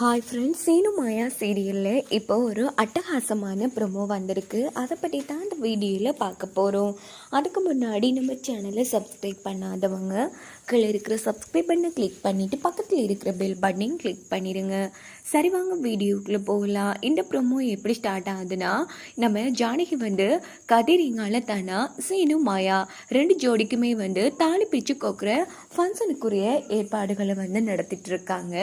Hi friends, Seenu மாயா சீரியலில் இப்போ ஒரு அட்டகாசமான ப்ரொமோ வந்திருக்கு. அதை பற்றி தான் இந்த வீடியோவில் பார்க்க போகிறோம். அதுக்கு முன்னாடி நம்ம சேனலை சப்ஸ்கிரைப் பண்ணாதவங்க கீழே இருக்கிற சப்ஸ்கிரைப் பண்ண கிளிக் பண்ணிவிட்டு பக்கத்தில் இருக்கிற பெல் பட்டனையும் கிளிக் பண்ணிடுங்க. சரி, வாங்க வீடியோக்குள்ளே போகலாம். இந்த ப்ரொமோ எப்படி ஸ்டார்ட் ஆகுதுன்னா, நம்ம ஜானகி கதிரிங்கால தானா சீனு மாயா ரெண்டு ஜோடிக்குமே தாலி பிரித்து கோக்குற ஃபங்க்ஷனுக்குரிய ஏற்பாடுகளை நடத்திட்டு இருக்காங்க.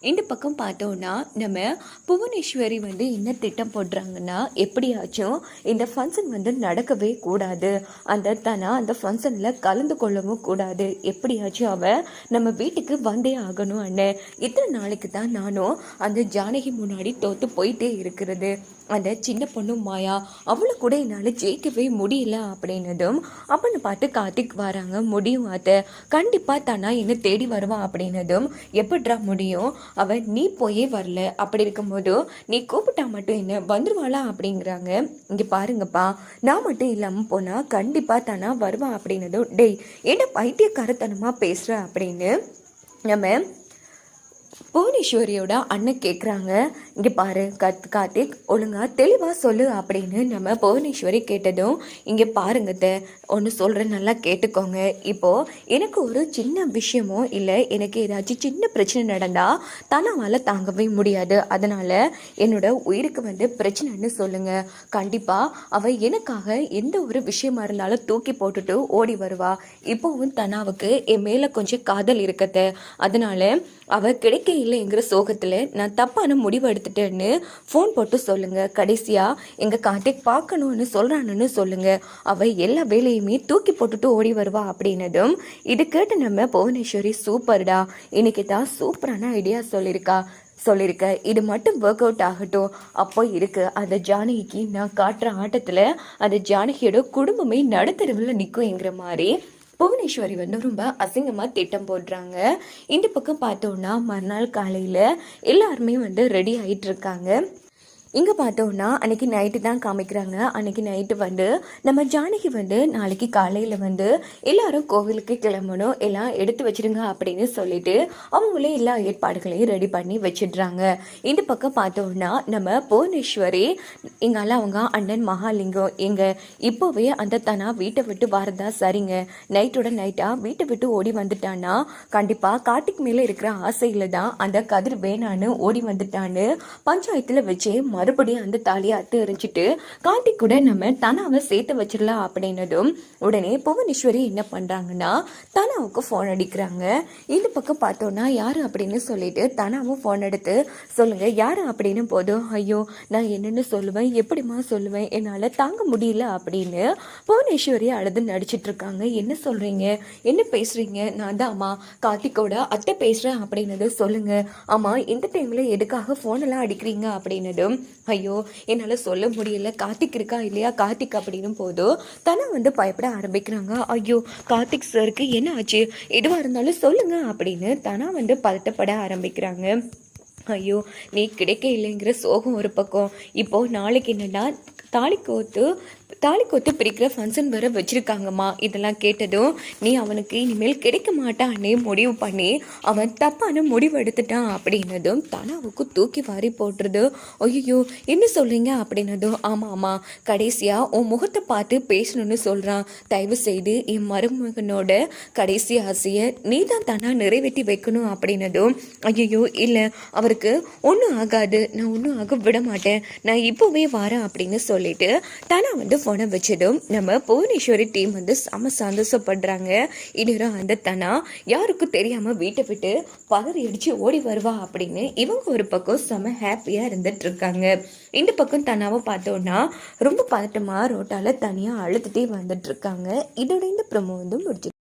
இந்த பக்கம் பார்த்தோன்னா நம்ம புவனேஸ்வரி என்ன திட்டம் போடுறாங்கன்னா, எப்படியாச்சும் இந்த ஃபங்க்ஷன் நடக்கவே கூடாது, அந்த ஃபங்க்ஷனில் கலந்து கொள்ளவும் கூடாது, எப்படியாச்சும் அவள் நம்ம வீட்டுக்கு வந்தே ஆகணும் அண்ணன். இத்தனை நாளைக்கு தான் நானும் அந்த ஜானகி முன்னாடி தோற்று போயிட்டே இருக்கிறது. அந்த சின்ன பொண்ணு மாயா அவளை கூட என்னால் ஜெயிக்கவே முடியல அப்படின்னதும் அப்படின்னு பார்த்து கார்த்திக் வராங்க. முடியும் அத்தை, கண்டிப்பாக தானா என்ன தேடி வருவான் அப்படின்னதும், எப்படிடா முடியும், அவன் நீ போயே வரல, அப்படி இருக்கும்போது நீ கூப்பிட்டா மட்டும் என்ன வந்துருவாளா அப்படிங்கிறாங்க. இங்கே பாருங்கப்பா, நான் மட்டும் இல்லாமல் போனால் கண்டிப்பாக தானா வருவான் அப்படின்னதும், டேய் என்ன பைத்தியக்காரத்தனமாக பேசுகிற அப்படின்னு நம்ம புவனேஸ்வரியோட அண்ணன் கேட்குறாங்க. இங்கே பாரு கார்த்திக், ஒழுங்கா தெளிவாக சொல்லு அப்படின்னு நம்ம புவனேஸ்வரி கேட்டதும், இங்கே பாருங்கத்த ஒன்று சொல்கிறேன், நல்லா கேட்டுக்கோங்க. இப்போது எனக்கு ஒரு சின்ன விஷயமோ இல்லை எனக்கு ஏதாச்சும் சின்ன பிரச்சனை நடந்தால் தன்னாவால் தாங்கவே முடியாது. அதனால் என்னோட உயிருக்கு பிரச்சனைன்னு சொல்லுங்கள். கண்டிப்பாக அவள் எனக்காக எந்த ஒரு விஷயமா இருந்தாலும் தூக்கி போட்டுட்டு ஓடி வருவா. இப்போவும் தனாவுக்கு என் மேலே கொஞ்சம் காதல் இருக்கத்த, அதனால் அவள் கிடைக்க இல்லைங்கிற சோகத்தில் நான் தப்பான முடிவு எடுத்துட்டேன்னு ஃபோன் போட்டு சொல்லுங்கள். கடைசியாக எங்கள் கார்த்திக் பார்க்கணுன்னு சொல்கிறானுன்னு சொல்லுங்கள். அவள் எல்லா வேலையுமே தூக்கி போட்டுட்டு ஓடி வருவா அப்படின்னதும், இது கேட்டு நம்ம புவனேஸ்வரி சூப்பர்டா, இன்னைக்கு தான் சூப்பரான ஐடியா சொல்லியிருக்க, இது மட்டும் ஒர்க் அவுட் ஆகட்டும். அப்போ இருக்கு அந்த ஜானகிக்கு நான் காட்டுற ஆட்டத்தில் அந்த ஜானகியோட குடும்பமே நடுத்தருவில் நிற்குங்கிற மாதிரி புவனேஸ்வரி ரொம்ப அசிங்கமாக திட்டம் போடுறாங்க. இந்த பக்கம் பார்த்தோன்னா மறுநாள் காலையில் எல்லாருமே ரெடி ஆகிட்டு இருக்காங்க. இங்கே பார்த்தோன்னா அன்றைக்கி நைட்டு தான் காமிக்கிறாங்க. அன்றைக்கி நைட்டு நம்ம ஜானகி நாளைக்கு காலையில் எல்லாரும் கோவிலுக்கு கிளம்பணும், எல்லாம் எடுத்து வச்சிடுங்க அப்படின்னு சொல்லிட்டு அவங்களே எல்லா ஏற்பாடுகளையும் ரெடி பண்ணி வச்சிடுறாங்க. இந்த பக்கம் பார்த்தோன்னா நம்ம புவனேஸ்வரி எங்கால அவங்க அண்ணன் மகாலிங்கம் இப்போவே அந்த தனா வீட்டை விட்டு வரதா சரிங்க, நைட்டோட நைட்டாக வீட்டை விட்டு ஓடி வந்துட்டான்னா கண்டிப்பாக கார்த்திக் மேலே இருக்கிற ஆசையில் தான் அந்த கதிர் வேணான்னு ஓடி வந்துட்டான்னு பஞ்சாயத்தில் வச்சு மறுபடியும் அந்த தாலியை அத்து எறிஞ்சிட்டு கார்த்திக் கூட நம்ம தனாவை சேர்த்து வச்சிடலாம் அப்படின்னதும், உடனே புவனேஸ்வரி என்ன பண்றாங்கன்னா தனாவுக்கு ஃபோன் அடிக்கிறாங்க. இந்த பக்கம் பார்த்தோன்னா யாரு அப்படின்னு சொல்லிட்டு தனாவும் ஃபோன் எடுத்து சொல்லுங்க யாரு அப்படின்னு போதும், ஐயோ நான் என்னன்னு சொல்லுவேன், எப்படிமா சொல்லுவேன், என்னால் தாங்க முடியல அப்படின்னு புவனேஸ்வரி அழுது நடிச்சிட்டு இருக்காங்க. என்ன சொல்றீங்க, என்ன பேசுறீங்க, நான் தான் அம்மா கார்த்திக்கோட அத்தை பேசுறேன் அப்படின்னது சொல்லுங்க. ஆமா இந்த டைம்ல எதுக்காக ஃபோன் எல்லாம் அடிக்கிறீங்க அப்படின்னதும், ஐயோ என்னால் சொல்ல முடியல, கார்த்திக் இருக்கா இல்லையா கார்த்திக் அப்படின்னு போதும் தனா பயப்பட ஆரம்பிக்கிறாங்க. ஐயோ கார்த்திக் சாருக்கு என்ன ஆச்சு, எதுவாக இருந்தாலும் சொல்லுங்க அப்படின்னு தனா பதட்டப்பட ஆரம்பிக்கிறாங்க. ஐயோ நீ கிடைக்க இல்லைங்கிற சோகம் ஒரு பக்கம், இப்போ நாளைக்கு என்னன்னா தாலி கோத்து பிரிக்கிற ஃபங்க்ஷன் வர வச்சிருக்காங்கம்மா. இதெல்லாம் கேட்டதும் நீ அவனுக்கு இனிமேல் கிடைக்க மாட்டான்னே முடிவு பண்ணி அவன் தப்பான முடிவு எடுத்துட்டான் அப்படின்னதும் தனாவுக்கு தூக்கி வாரி போட்டுருது. ஐயோ என்ன சொல்றீங்க அப்படின்னதும், ஆமாம் கடைசியாக உன் முகத்தை பார்த்து பேசணும்னு சொல்கிறான், தயவு செய்து என் மருமகனோட கடைசி ஆசையை நீ தான் தானா நிறைவேற்றி வைக்கணும் அப்படின்னதும், ஐயோ இல்லை அவருக்கு ஒன்றும் ஆகாது, நான் ஒன்றும் ஆக விட மாட்டேன், நான் இப்போவே வரேன் அப்படின்னு சொல்லிட்டு தனா ஃபோனை வச்சதும் நம்ம புவனேஸ்வரி டீம் செம சந்தோஷப்படுறாங்க. இன்னொரு அந்த தனா யாருக்கும் தெரியாம வீட்டை விட்டு பதறி அடிச்சு ஓடி வருவா அப்படின்னு இவங்க ஒரு பக்கம் செம ஹாப்பியா இருந்துட்டு இருக்காங்க. இந்த பக்கம் தனாவை பார்த்தோன்னா ரொம்ப பதட்டமா ரோட்டால தனியா அழுத்துட்டே வந்துட்டு இருக்காங்க. இதோட இந்த ப்ரோமோ முடிச்சு